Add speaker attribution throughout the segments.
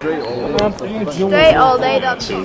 Speaker 1: Tuned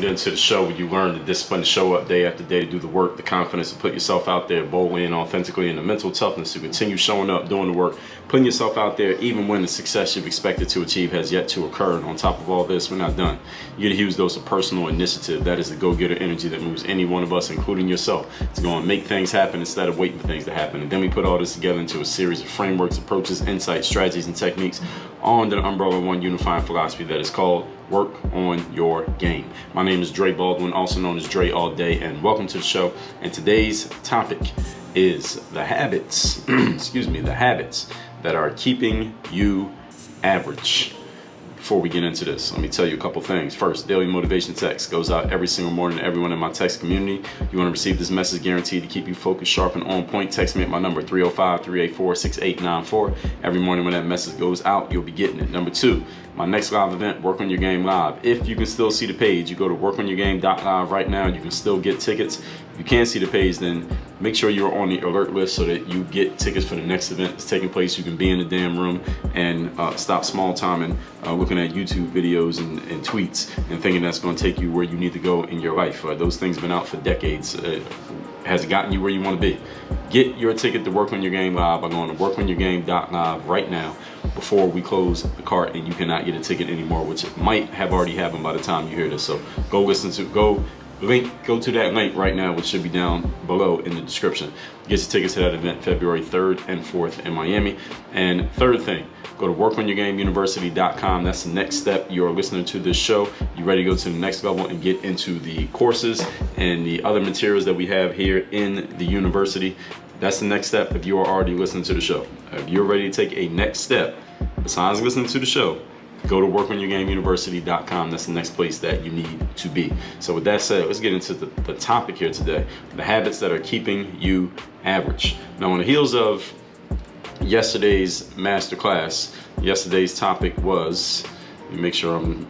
Speaker 1: into the show where you learn the discipline to show up day after day, to do the work, the confidence to put yourself out there boldly and authentically, and the mental toughness to continue showing up, doing the work, putting yourself out there even when the success you've expected to achieve has yet to occur. And on top of all this, we're not done. You get a huge dose of personal initiative. That is the go-getter energy that moves any one of us, including yourself, to go and make things happen instead of waiting for things to happen. And then we put all this together into a series of frameworks, approaches, insights, strategies, and techniques under the umbrella of one unifying philosophy that is called Work on Your Game. My name is Dre Baldwin, also known as Dre All Day, and welcome to the show. And today's topic is the habits, the habits that are keeping you average. Before we get into this, let me tell you a couple things. First, daily motivation text goes out every single morning to everyone in my text community. You want to receive this message guaranteed to keep you focused, sharp, and on point. Text me at my number 305-384-6894. Every morning when that message goes out, you'll be getting it. Number two, my next live event, Work on Your Game Live. If you can still see the page, you go to workonyourgame.live right now. You can still get tickets. If you can't see the page, then make sure you're on the alert list so that you get tickets for the next event that's taking place. You can be in the damn room and stop small time and looking at YouTube videos and tweets and thinking that's going to take you where you need to go in your life. Those things have been out for decades. Has it gotten you where you want to be? Get your ticket to Work on Your Game Live by going to workonyourgame.live right now before we close the cart and you cannot get a ticket anymore, which might have already happened by the time you hear this. So go to that link right now, which should be down below in the description. Get your tickets to that event February 3rd and 4th in Miami. And third thing, go to workonyourgameuniversity.com. That's the next step. You're listening to this show. You're ready to go to the next level and get into the courses and the other materials that we have here in the university. That's the next step if you are already listening to the show. If you're ready to take a next step, besides listening to the show, go to workonyourgameuniversity.com. That's the next place that you need to be. So with that said, let's get into the topic here today, the habits that are keeping you average. Now, on the heels of yesterday's masterclass, yesterday's topic was, let me make sure I'm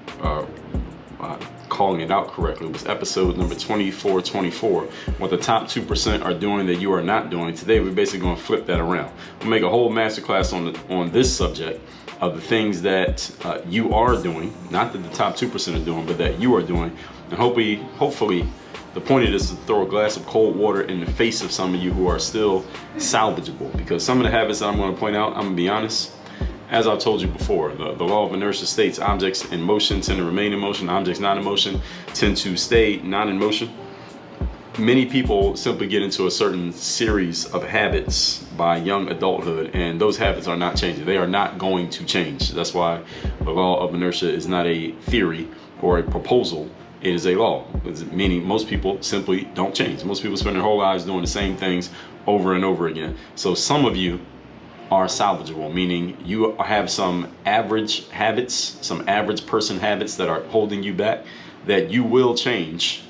Speaker 1: calling it out correctly. It was episode number 2424, what the top 2% are doing that you are not doing. Today, we're basically going to flip that around. We'll make a whole masterclass on this subject of the things that you are doing, not that the top 2% are doing, but that you are doing. And hopefully, the point of this is to throw a glass of cold water in the face of some of you who are still salvageable. Because some of the habits that I'm going to point out, I'm going to be honest, as I've told you before, the law of inertia states objects in motion tend to remain in motion, objects not in motion tend to stay not in motion. Many people simply get into a certain series of habits by young adulthood, and those habits are not changing. They are not going to change. That's why the law of inertia is not a theory or a proposal. It is a law, meaning most people simply don't change. Most people spend their whole lives doing the same things over and over again. So some of you are salvageable, meaning you have some average habits, some average person habits that are holding you back, that you will change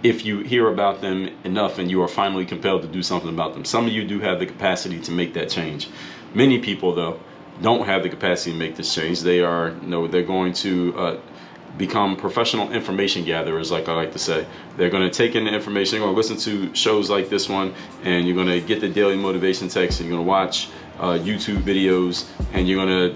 Speaker 1: if you hear about them enough and you are finally compelled to do something about them. Some of you do have the capacity to make that change. Many people, though, don't have the capacity to make this change. They're going to become professional information gatherers, like I like to say. They're going to take in the information, they're going to listen to shows like this one, and you're going to get the daily motivation text, and you're going to watch YouTube videos, and you're going to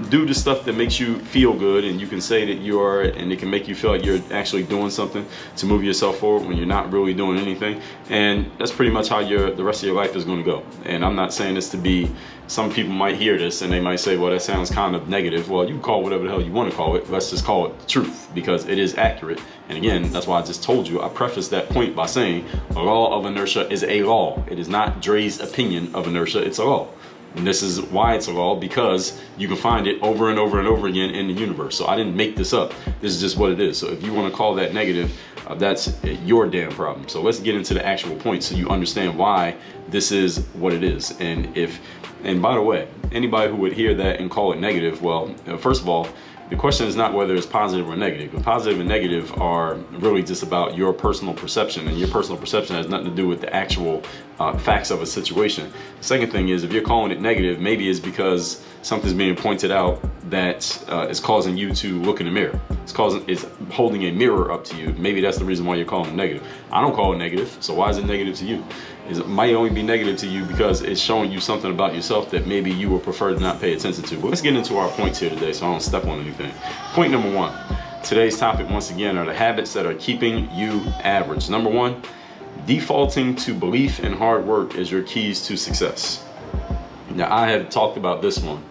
Speaker 1: do the stuff that makes you feel good, and you can say that you are, and it can make you feel like you're actually doing something to move yourself forward when you're not really doing anything. And that's pretty much how the rest of your life is going to go. And I'm not saying this to be, some people might hear this and they might say, well, that sounds kind of negative. Well, you can call it whatever the hell you want to call it. Let's just call it the truth, because it is accurate. And again, that's why I just told you, I prefaced that point by saying the law of inertia is a law. It is not Dre's opinion of inertia, it's a law. And this is why it's a law, because you can find it over and over and over again in the universe. So I didn't make this up. This is just what it is. So if you want to call that negative, that's your damn problem. So let's get into the actual point so you understand why this is what it is. And by the way, anybody who would hear that and call it negative, well, first of all, the question is not whether it's positive or negative. The positive and negative are really just about your personal perception, and your personal perception has nothing to do with the actual facts of a situation. The second thing is, if you're calling it negative, maybe it's because something's being pointed out that is causing you to look in the mirror. It's holding a mirror up to you. Maybe that's the reason why you're calling it negative. I don't call it negative, so why is it negative to you? It might only be negative to you because it's showing you something about yourself that maybe you would prefer to not pay attention to. But let's get into our points here today so I don't step on anything. Point number one. Today's topic, once again, are the habits that are keeping you average. Number one, defaulting to belief and hard work is your keys to success. Now, I have talked about this one.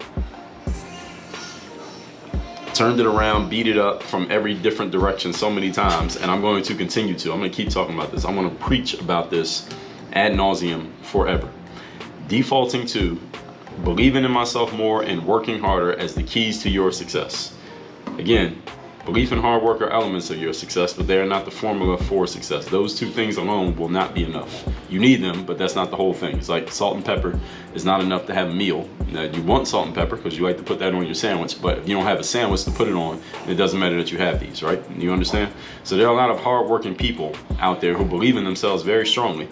Speaker 1: Turned it around, beat it up from every different direction so many times, and I'm going to continue to. I'm going to keep talking about this. I'm going to preach about this ad nauseum forever. Defaulting to believing in myself more and working harder as the keys to your success. Again, belief and hard work are elements of your success, but they are not the formula for success. Those two things alone will not be enough. You need them, but that's not the whole thing. It's like salt and pepper is not enough to have a meal. Now, you want salt and pepper because you like to put that on your sandwich, but if you don't have a sandwich to put it on, it doesn't matter that you have these, right? You understand? So there are a lot of hardworking people out there who believe in themselves very strongly,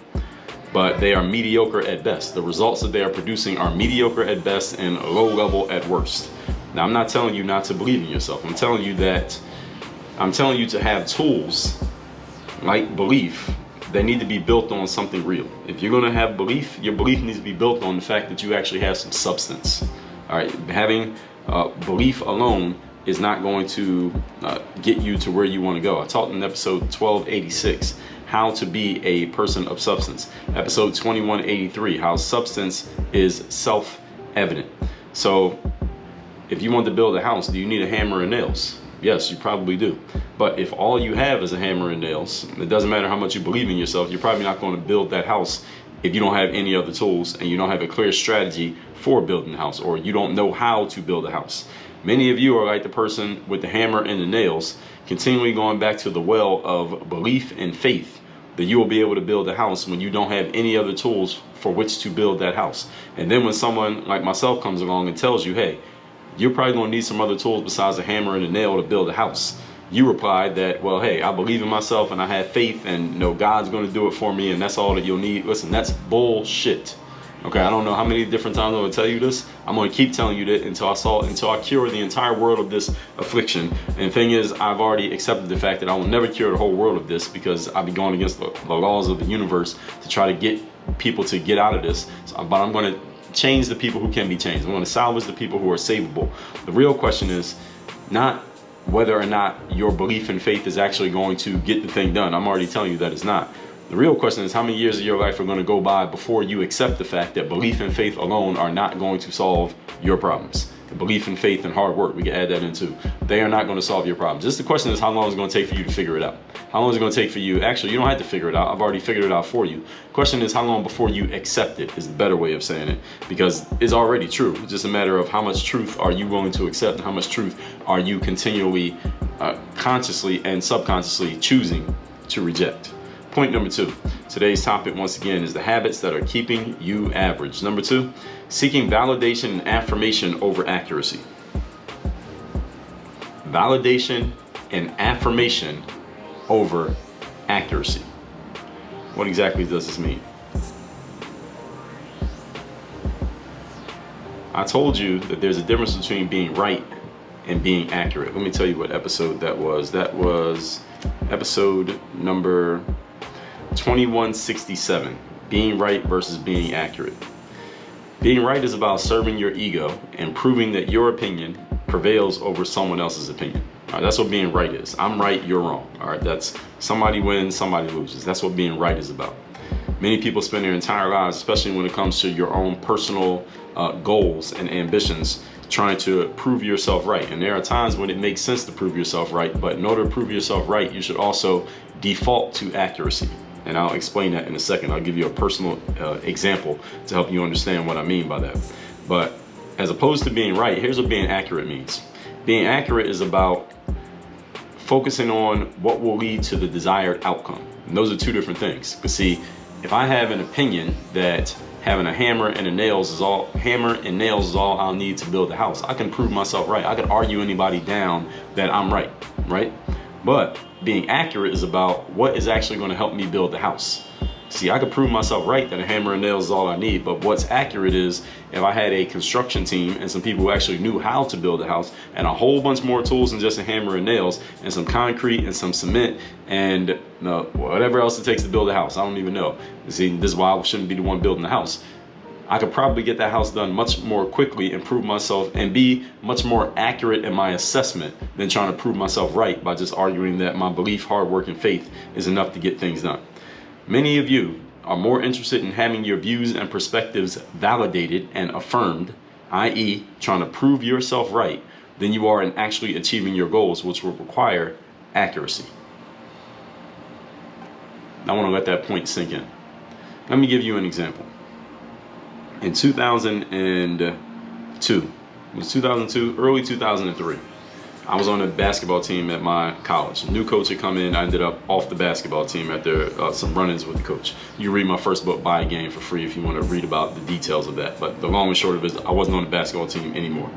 Speaker 1: but they are mediocre at best. The results that they are producing are mediocre at best and low level at worst. Now, I'm not telling you not to believe in yourself. I'm telling you to have tools like belief that need to be built on something real. If you're gonna have belief, your belief needs to be built on the fact that you actually have some substance. All right, having belief alone is not going to get you to where you wanna go. I taught in episode 1286 how to be a person of substance. Episode 2183, how substance is self-evident. So if you want to build a house, do you need a hammer and nails? Yes, you probably do. But if all you have is a hammer and nails, it doesn't matter how much you believe in yourself, you're probably not going to build that house if you don't have any other tools and you don't have a clear strategy for building a house, or you don't know how to build a house. Many of you are like the person with the hammer and the nails, continually going back to the well of belief and faith that you will be able to build a house when you don't have any other tools for which to build that house. And then when someone like myself comes along and tells you, hey, you're probably going to need some other tools besides a hammer and a nail to build a house, you replied that, well, hey, I believe in myself and I have faith and God's going to do it for me and that's all that you'll need. Listen, that's bullshit. Okay, I don't know how many different times I'm going to tell you this. I'm going to keep telling you that until I cure the entire world of this affliction. And the thing is, I've already accepted the fact that I will never cure the whole world of this because I'll be going against the laws of the universe to try to get people to get out of this. But I'm going to change the people who can be changed. I'm going to salvage the people who are savable. The real question is not whether or not your belief and faith is actually going to get the thing done. I'm already telling you that it's not. The real question is how many years of your life are going to go by before you accept the fact that belief and faith alone are not going to solve your problems. Belief and faith and hard work, we can add that in too. They are not going to solve your problems. Just the question is how long is it going to take for you to figure it out? How long is it going to take for you? Actually, you don't have to figure it out. I've already figured it out for you. The question is how long before you accept it is the better way of saying it, because it's already true. It's just a matter of how much truth are you willing to accept and how much truth are you continually, consciously and subconsciously choosing to reject. Point number two, today's topic once again is the habits that are keeping you average. Number two, seeking validation and affirmation over accuracy. Validation and affirmation over accuracy. What exactly does this mean? I told you that there's a difference between being right and being accurate. Let me tell you what episode that was. That was episode number 2167, being right versus being accurate. Being right is about serving your ego and proving that your opinion prevails over someone else's opinion. All right, that's what being right is. I'm right, you're wrong. All right, that's somebody wins, somebody loses. That's what being right is about. Many people spend their entire lives, especially when it comes to your own personal goals and ambitions, trying to prove yourself right. And there are times when it makes sense to prove yourself right, but in order to prove yourself right, you should also default to accuracy. And I'll explain that in a second. I'll give you a personal example to help you understand what I mean by that. But as opposed to being right, here's what being accurate means. Being accurate is about focusing on what will lead to the desired outcome. And those are two different things. But see, if I have an opinion that having a hammer and nails is all I'll need to build a house, I can prove myself right. I can argue anybody down that I'm right, right? But being accurate is about what is actually going to help me build the house. See, I could prove myself right that a hammer and nails is all I need, but what's accurate is if I had a construction team and some people who actually knew how to build a house and a whole bunch more tools than just a hammer and nails and some concrete and some cement and whatever else it takes to build a house. I don't even know. See, this is why I shouldn't be the one building the house. I could probably get that house done much more quickly, improve myself, and be much more accurate in my assessment than trying to prove myself right by just arguing that my belief, hard work, and faith is enough to get things done. Many of you are more interested in having your views and perspectives validated and affirmed, i.e. trying to prove yourself right, than you are in actually achieving your goals, which will require accuracy. I want to let that point sink in. Let me give you an example. In 2002, early 2003, I was on a basketball team at my college. A new coach had come in. I ended up off the basketball team after some run-ins with the coach. You read my first book, Buy a Game, for free if you want to read about the details of that. But the long and short of it is I wasn't on the basketball team anymore.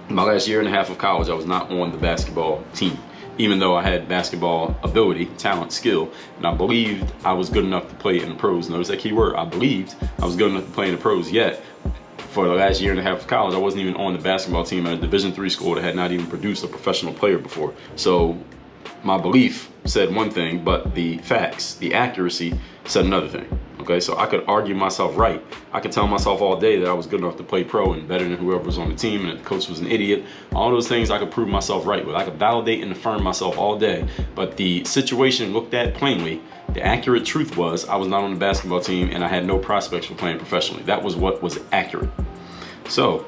Speaker 1: My last year and a half of college, I was not on the basketball team, even though I had basketball ability, talent, skill, and I believed I was good enough to play in the pros. Notice that key word, I believed I was good enough to play in the pros, yet for the last year and a half of college, I wasn't even on the basketball team at a Division III school that had not even produced a professional player before. So my belief said one thing, but the facts, the accuracy said another thing. Okay, so I could argue myself right. I could tell myself all day that I was good enough to play pro and better than whoever was on the team and that the coach was an idiot. All those things I could prove myself right with. I could validate and affirm myself all day. But the situation looked at plainly, the accurate truth was I was not on the basketball team and I had no prospects for playing professionally. That was what was accurate. So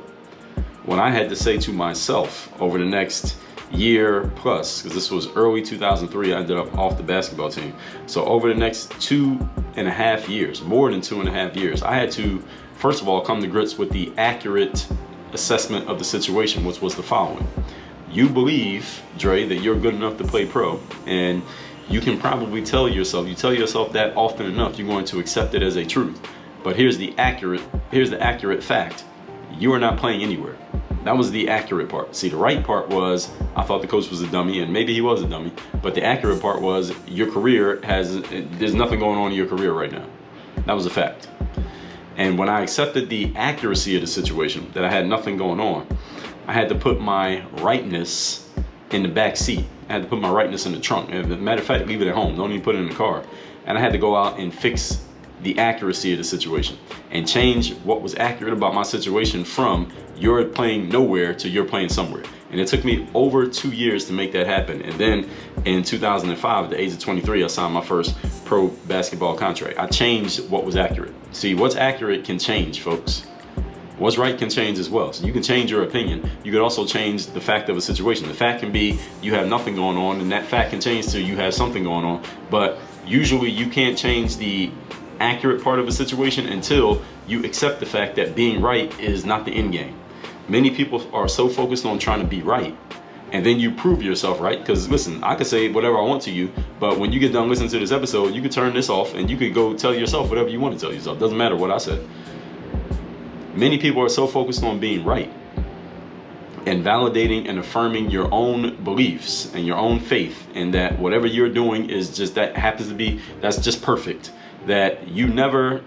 Speaker 1: what I had to say to myself over the next year plus, because this was early 2003, I ended up off the basketball team. So over the next 2.5 years, more than 2.5 years, I had to, first of all, come to grips with the accurate assessment of the situation, which was the following. You believe, Dre, that you're good enough to play pro, and you can probably tell yourself that often enough, you're going to accept it as a truth. But here's the accurate fact. You are not playing anywhere. That was the accurate part. See, the right part was I thought the coach was a dummy, and maybe he was a dummy, but the accurate part was your career there's nothing going on in your career right now. That was a fact. And when I accepted the accuracy of the situation, that I had nothing going on, I had to put my rightness in the back seat. I had to put my rightness in the trunk. As a matter of fact, leave it at home. Don't even put it in the car. And I had to go out and fix the accuracy of the situation and change what was accurate about my situation from you're playing nowhere to you're playing somewhere. And it took me over 2 years to make that happen. And then in 2005, at the age of 23, I signed my first pro basketball contract. I changed what was accurate. See, what's accurate can change, folks. What's right can change as well. So you can change your opinion. You could also change the fact of a situation. The fact can be you have nothing going on, and that fact can change to you have something going on. But usually you can't change the accurate part of a situation until you accept the fact that being right is not the end game. Many people are so focused on trying to be right, and then you prove yourself right. Because listen, I could say whatever I want to you, but when you get done listening to this episode, you could turn this off and you could go tell yourself whatever you want to tell yourself. Doesn't matter what I said. Many people are so focused on being right and validating and affirming your own beliefs and your own faith, and that whatever you're doing is just that happens to be, that's just perfect, that you never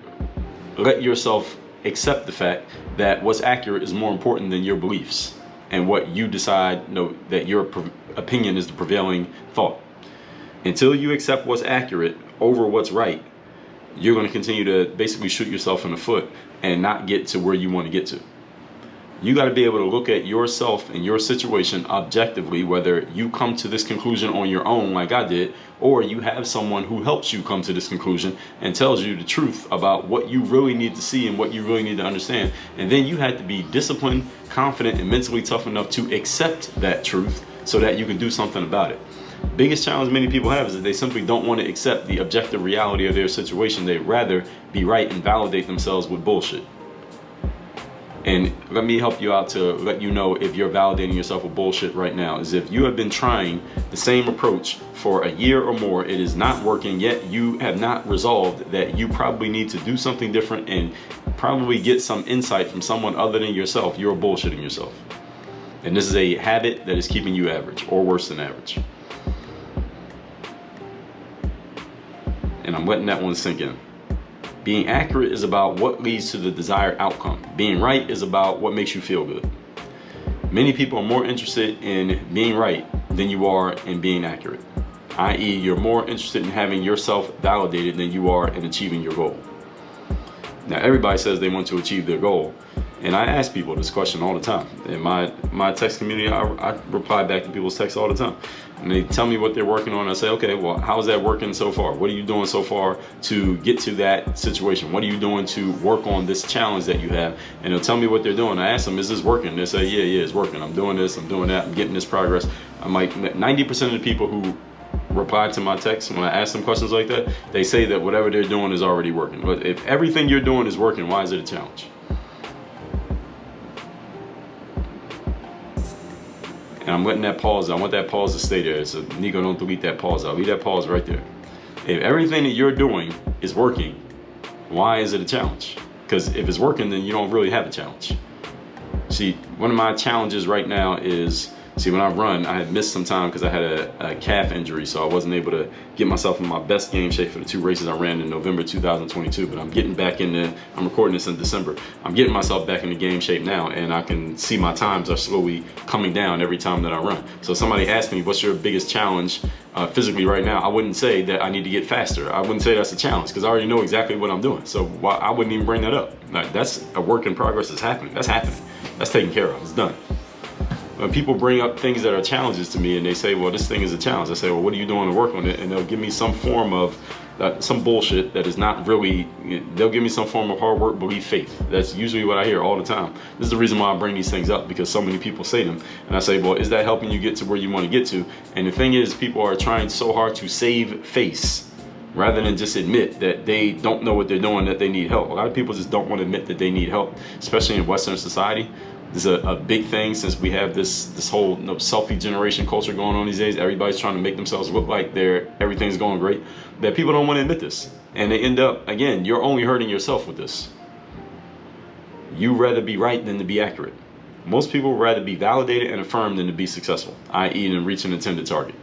Speaker 1: let yourself accept the fact that what's accurate is more important than your beliefs and what you decide, that your opinion is the prevailing thought. Until you accept what's accurate over what's right, you're going to continue to basically shoot yourself in the foot and not get to where you want to get to. You got to be able to look at yourself and your situation objectively, whether you come to this conclusion on your own like I did, or you have someone who helps you come to this conclusion and tells you the truth about what you really need to see and what you really need to understand. And then you have to be disciplined, confident, and mentally tough enough to accept that truth so that you can do something about it. Biggest challenge many people have is that they simply don't want to accept the objective reality of their situation. They'd rather be right and validate themselves with bullshit. And let me help you out to let you know if you're validating yourself with bullshit right now. Is if you have been trying the same approach for a year or more, it is not working, yet you have not resolved that you probably need to do something different and probably get some insight from someone other than yourself, you're bullshitting yourself. And this is a habit that is keeping you average or worse than average. And I'm letting that one sink in. Being accurate is about what leads to the desired outcome. Being right is about what makes you feel good. Many people are more interested in being right than you are in being accurate. I.e., you're more interested in having yourself validated than you are in achieving your goal. Now, everybody says they want to achieve their goal. And I ask people this question all the time. In my text community, I reply back to people's texts all the time. And they tell me what they're working on. I say, okay, well, how's that working so far? What are you doing so far to get to that situation? What are you doing to work on this challenge that you have? And they'll tell me what they're doing. I ask them, is this working? They say, yeah, it's working. I'm doing this, I'm doing that, I'm getting this progress. I'm like, 90% of the people who reply to my text, when I ask them questions like that, they say that whatever they're doing is already working. But if everything you're doing is working, why is it a challenge? And I'm letting that pause. I want that pause to stay there. So Nico, don't delete that pause out. Leave that pause right there. If everything that you're doing is working, why is it a challenge? Because if it's working, then you don't really have a challenge. See, one of my challenges right now is, when I run, I had missed some time because I had a calf injury, so I wasn't able to get myself in my best game shape for the 2 races I ran in November 2022. But I'm getting back in I'm recording this in December. I'm getting myself back in the game shape now, and I can see my times are slowly coming down every time that I run. So somebody asked me, what's your biggest challenge physically right now? I wouldn't say that I need to get faster. I wouldn't say that's a challenge because I already know exactly what I'm doing. So I wouldn't even bring that up. Like, that's a work in progress that's happening. That's happening. That's taken care of. It's done. When people bring up things that are challenges to me and they say, well, this thing is a challenge, I say, well, what are you doing to work on it? And they'll give me some form of some bullshit that is not really, they'll give me some form of hard work, belief, faith. That's usually what I hear all the time. This is the reason why I bring these things up, because so many people say them. And I say, well, is that helping you get to where you want to get to? And the thing is, people are trying so hard to save face rather than just admit that they don't know what they're doing, that they need help. A lot of people just don't want to admit that they need help, especially in Western society. This is a big thing since we have this whole selfie generation culture going on these days. Everybody's trying to make themselves look like everything's going great. That people don't want to admit this. And they end up, again, you're only hurting yourself with this. You rather be right than to be accurate. Most people would rather be validated and affirmed than to be successful, i.e. to reach an intended target.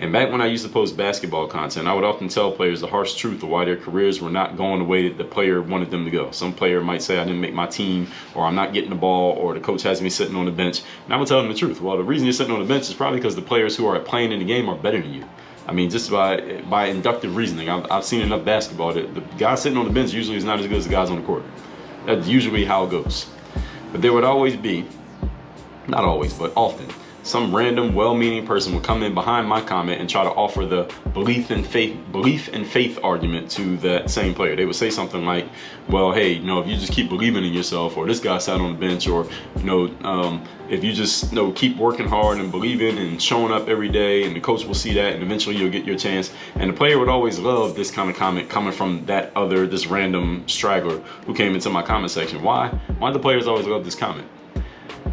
Speaker 1: And back when I used to post basketball content, I would often tell players the harsh truth of why their careers were not going the way that the player wanted them to go. Some player might say, I didn't make my team, or I'm not getting the ball, or the coach has me sitting on the bench. And I would tell them the truth. Well, the reason you're sitting on the bench is probably because the players who are playing in the game are better than you. I mean, just by inductive reasoning. I've seen enough basketball that the guy sitting on the bench usually is not as good as the guys on the court. That's usually how it goes. But there would always be, not always, but often, some random well-meaning person would come in behind my comment and try to offer the belief and faith argument to that same player. They would say something like, well, hey, if you just keep believing in yourself, or this guy sat on the bench, or if you just keep working hard and believing and showing up every day, and the coach will see that, and eventually you'll get your chance. And the player would always love this kind of comment coming from this random straggler who came into my comment section. Why do the players always love this comment?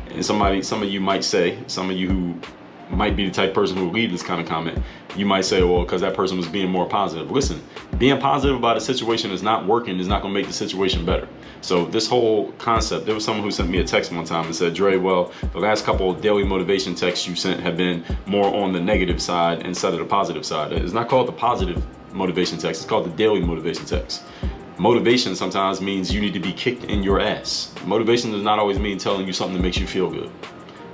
Speaker 1: And some of you might say, some of you who might be the type of person who will leave this kind of comment, you might say, well, because that person was being more positive. Listen, being positive about a situation that's not working is not going to make the situation better. So this whole concept, there was someone who sent me a text one time and said, Dre, well, the last couple of daily motivation texts you sent have been more on the negative side instead of the positive side. It's not called the positive motivation text, it's called the daily motivation text. Motivation sometimes means you need to be kicked in your ass. Motivation does not always mean telling you something that makes you feel good.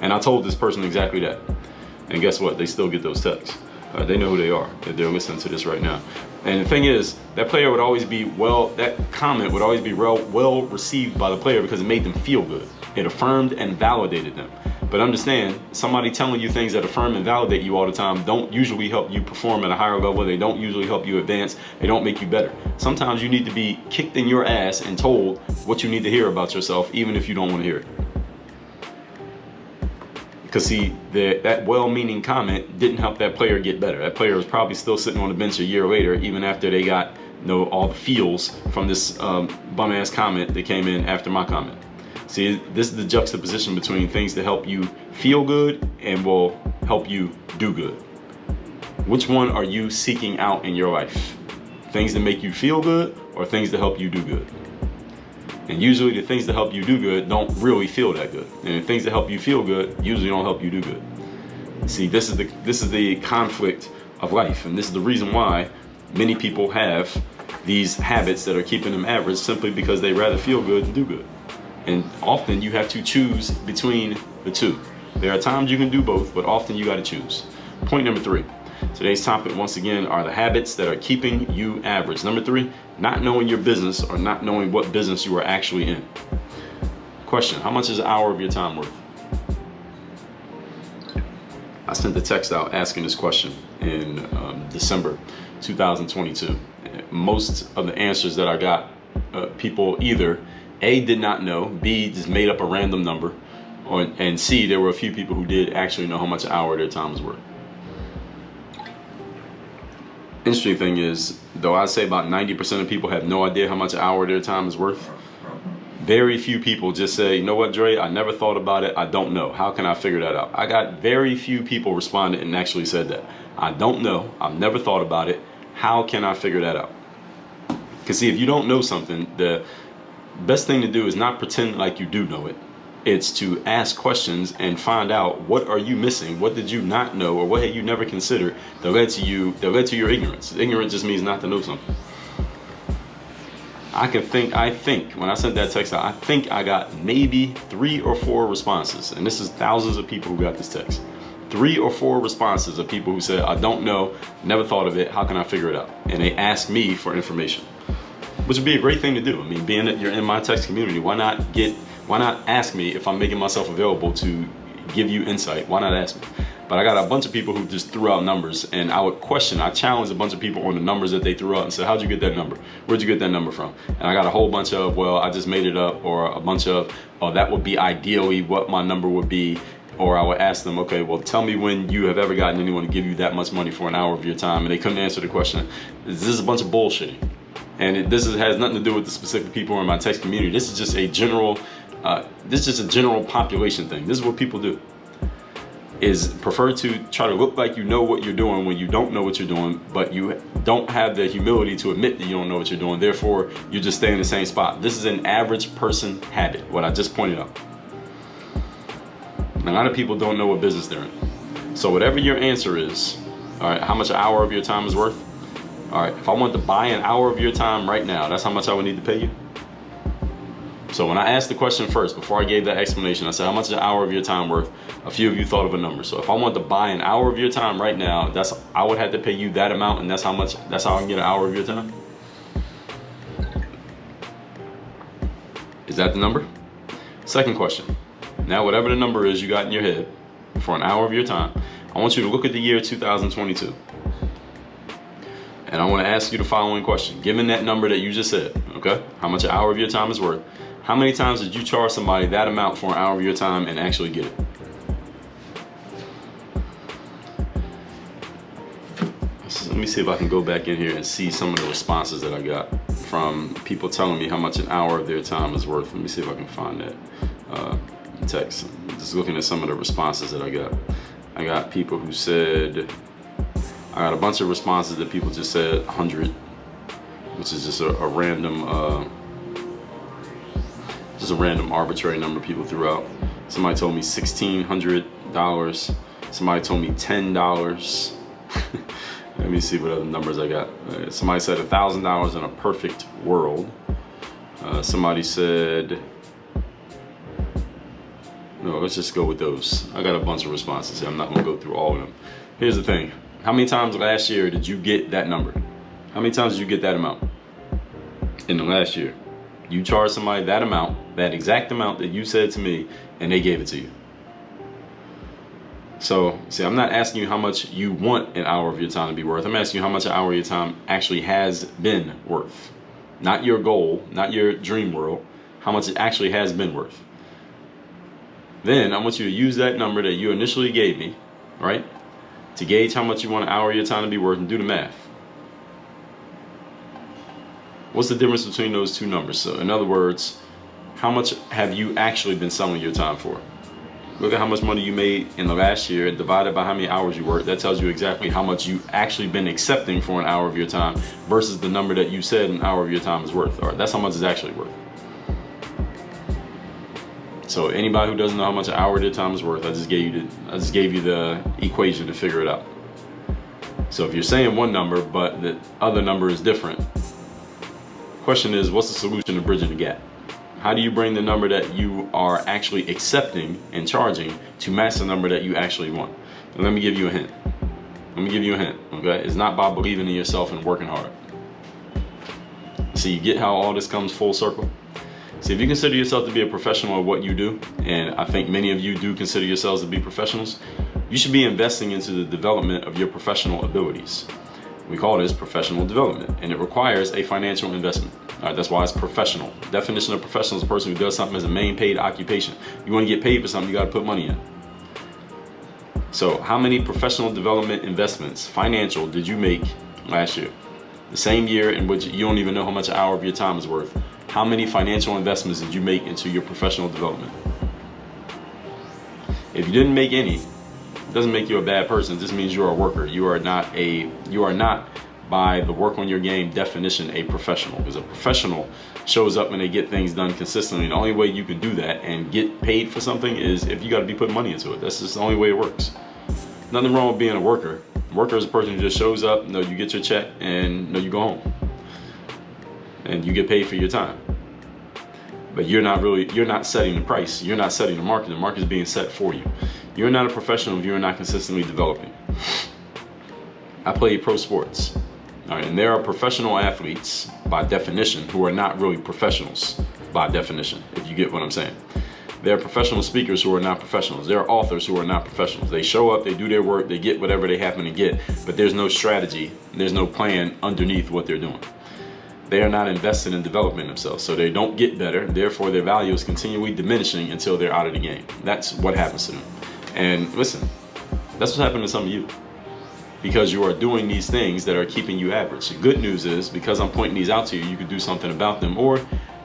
Speaker 1: And I told this person exactly that. And guess what? They still get those texts. They know who they are. They're listening to this right now. And the thing is, that player would always be, that comment would always be well received by the player because it made them feel good. It affirmed and validated them. But understand, somebody telling you things that affirm and validate you all the time don't usually help you perform at a higher level. They don't usually help you advance. They don't make you better. Sometimes you need to be kicked in your ass and told what you need to hear about yourself, even if you don't want to hear it. Because see, that well-meaning comment didn't help that player get better. That player was probably still sitting on the bench a year later, even after they got all the feels from this bum-ass comment that came in after my comment. See, this is the juxtaposition between things that help you feel good and will help you do good. Which one are you seeking out in your life? Things that make you feel good or things that help you do good? And usually the things that help you do good don't really feel that good. And the things that help you feel good usually don't help you do good. See, this is the conflict of life. And this is the reason why many people have these habits that are keeping them average simply because they rather feel good than do good. And often you have to choose between the two. There are times you can do both, but often you got to choose. Point number 3. Today's topic, once again, are the habits that are keeping you average. Number 3, not knowing your business or not knowing what business you are actually in. Question, how much is an hour of your time worth? I sent the text out asking this question in December 2022. Most of the answers that I got, people either A, did not know, B, just made up a random number, and C, there were a few people who did actually know how much an hour of their time was worth. Interesting thing is, though I'd say about 90% of people have no idea how much an hour of their time is worth, very few people just say, you know what, Dre, I never thought about it. I don't know. How can I figure that out? I got very few people responded and actually said that. I don't know. I've never thought about it. How can I figure that out? Because see, if you don't know something, the best thing to do is not pretend like you do know it. It's to ask questions and find out, what are you missing? What did you not know, or what had you never considered that led to your ignorance? Ignorance just means not to know something. I think when I sent that text out, I think I got maybe 3 or 4 responses, and this is thousands of people who got this text. 3 or 4 responses of people who said, I don't know, never thought of it, how can I figure it out? And they asked me for information, which would be a great thing to do. I mean, being that you're in my text community, why not ask me if I'm making myself available to give you insight? Why not ask me? But I got a bunch of people who just threw out numbers, and I challenged a bunch of people on the numbers that they threw out and said, how'd you get that number? Where'd you get that number from? And I got a whole bunch of, well, I just made it up, or a bunch of, oh, that would be ideally what my number would be. Or I would ask them, okay, well, tell me when you have ever gotten anyone to give you that much money for an hour of your time, and they couldn't answer the question. This is a bunch of bullshitting. And this has nothing to do with the specific people in my text community. This is just a general population thing. This is what people do, is prefer to try to look like you know what you're doing when you don't know what you're doing, but you don't have the humility to admit that you don't know what you're doing. Therefore, you just stay in the same spot. This is an average person habit, what I just pointed out. A lot of people don't know what business they're in. So whatever your answer is, all right, how much an hour of your time is worth? All right, if I want to buy an hour of your time right now, that's how much I would need to pay you. So when I asked the question first, before I gave that explanation, I said, how much is an hour of your time worth? A few of you thought of a number. So if I want to buy an hour of your time right now, I would have to pay you that amount, and that's how I can get an hour of your time. Is that the number? Second question. Now, whatever the number is you got in your head for an hour of your time, I want you to look at the year 2022. And I want to ask you the following question. Given that number that you just said, okay, how much an hour of your time is worth, how many times did you charge somebody that amount for an hour of your time and actually get it? So let me see if I can go back in here and see some of the responses that I got from people telling me how much an hour of their time is worth. Let me see if I can find that text. Just looking at some of the responses that I got. I got people who said, I got a bunch of responses that people just said 100, which is just a random arbitrary number people threw out. Somebody told me $1,600. Somebody told me $10. Let me see what other numbers I got. Somebody said $1,000 in a perfect world. Somebody said, no, let's just go with those. I got a bunch of responses here. I'm not gonna go through all of them. Here's the thing. How many times last year did you get that number? How many times did you get that amount in the last year? You charged somebody that amount, that exact amount that you said to me, and they gave it to you. So, see, I'm not asking you how much you want an hour of your time to be worth. I'm asking you how much an hour of your time actually has been worth. Not your goal, not your dream world, how much it actually has been worth. Then I want you to use that number that you initially gave me, right, to gauge how much you want an hour of your time to be worth, and do the math. What's the difference between those two numbers? So in other words, how much have you actually been selling your time for? Look at how much money you made in the last year divided by how many hours you worked. That tells you exactly how much you actually been accepting for an hour of your time versus the number that you said an hour of your time is worth. All right, that's how much it's actually worth. So anybody who doesn't know how much an hour of their time is worth, I just gave you the equation to figure it out. So if you're saying one number, but the other number is different, question is, what's the solution to bridging the gap? How do you bring the number that you are actually accepting and charging to match the number that you actually want? And let me give you a hint. Okay? It's not by believing in yourself and working hard. See, you get how all this comes full circle? See, if you consider yourself to be a professional at what you do, and I think many of you do consider yourselves to be professionals, you should be investing into the development of your professional abilities. We call this professional development, and it requires a financial investment. All right, that's why it's professional. Definition of professional is a person who does something as a main paid occupation. You want to get paid for something, you got to put money in. So how many professional development investments, financial, did you make last year? The same year in which you don't even know how much an hour of your time is worth. How many financial investments did you make into your professional development? If you didn't make any, it doesn't make you a bad person. It just means you're a worker. You are not, by the work on your game definition, a professional. Because a professional shows up and they get things done consistently. And the only way you can do that and get paid for something is if you got to be putting money into it. That's just the only way it works. Nothing wrong with being a worker. A worker is a person who just shows up, you get your check, and you go home. And you get paid for your time. But you're not setting the price. You're not setting the market. The market is being set for you. You're not a professional if you're not consistently developing. I play pro sports. All right, and there are professional athletes by definition who are not really professionals by definition, if you get what I'm saying. There are professional speakers who are not professionals. There are authors who are not professionals. They show up, they do their work, they get whatever they happen to get, but there's no strategy, there's no plan underneath what they're doing. They are not invested in developing themselves, so they don't get better, therefore their value is continually diminishing until they're out of the game. That's what happens to them. And listen, that's what's happening to some of you, because you are doing these things that are keeping you average. The good news is, because I'm pointing these out to you, you can do something about them, or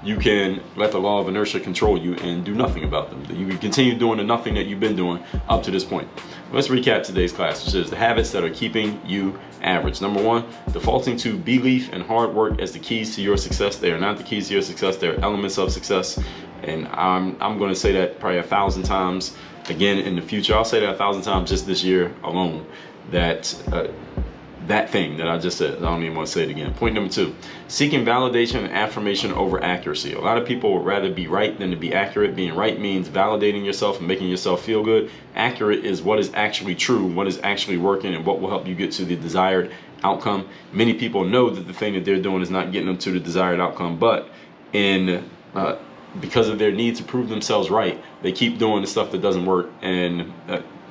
Speaker 1: you can let the law of inertia control you and do nothing about them. You can continue doing the nothing that you've been doing up to this point. Let's recap today's class, which is the habits that are keeping you average. Number one, defaulting to belief and hard work as the keys to your success. They are not the keys to your success, they're elements of success. And I'm going to say that probably 1,000 times again in the future. I'll say that 1,000 times just this year alone. That thing that I just said, I don't even want to say it again. Point number two, seeking validation and affirmation over accuracy. A lot of people would rather be right than to be accurate. Being right means validating yourself and making yourself feel good. Accurate is what is actually true, what is actually working, and what will help you get to the desired outcome. Many people know that the thing that they're doing is not getting them to the desired outcome, but because of their need to prove themselves right, they keep doing the stuff that doesn't work, and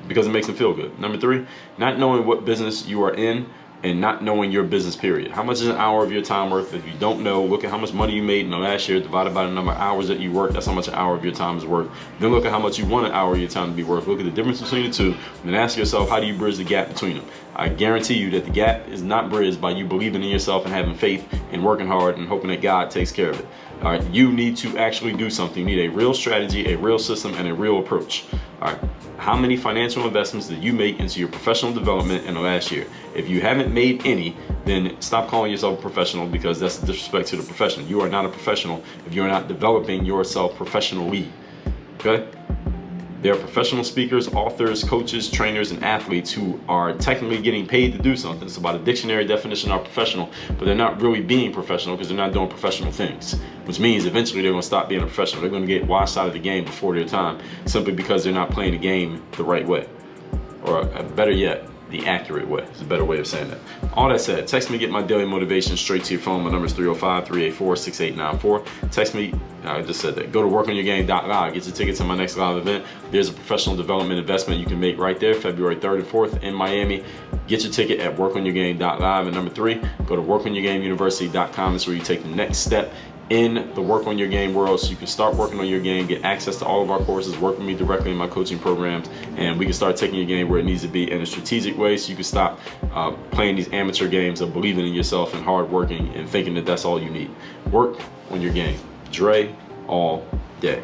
Speaker 1: because it makes them feel good. Number three, not knowing what business you are in and not knowing your business, period. How much is an hour of your time worth? If you don't know, look at how much money you made in the last year divided by the number of hours that you worked. That's how much an hour of your time is worth. Then look at how much you want an hour of your time to be worth. Look at the difference between the two, and then ask yourself, how do you bridge the gap between them? I guarantee you that the gap is not bridged by you believing in yourself and having faith and working hard and hoping that God takes care of it. All right, you need to actually do something. You need a real strategy, a real system, and a real approach. All right, how many financial investments did you make into your professional development in the last year? If you haven't made any, then stop calling yourself a professional, because that's a disrespect to the profession. You are not a professional if you're not developing yourself professionally. Okay? There are professional speakers, authors, coaches, trainers, and athletes who are technically getting paid to do something. So by the dictionary definition are professional, but they're not really being professional because they're not doing professional things, which means eventually they're going to stop being a professional. They're going to get washed out of the game before their time, simply because they're not playing the game the right way. Or better yet, the accurate way is a better way of saying that. All that said, text me, get my daily motivation straight to your phone. My number is 305-384-6894. Text me, I just said that. Go to workonyourgame.live, get your tickets to my next live event. There's a professional development investment you can make right there, February 3rd and 4th in Miami. Get your ticket at workonyourgame.live. And number three, go to workonyourgameuniversity.com. That's where you take the next step in the work on your game world, so you can start working on your game, get access to all of our courses, work with me directly in my coaching programs, and we can start taking your game where it needs to be in a strategic way, so you can stop playing these amateur games of believing in yourself and hard working and thinking that that's all you need. Work on your game. Dre all day.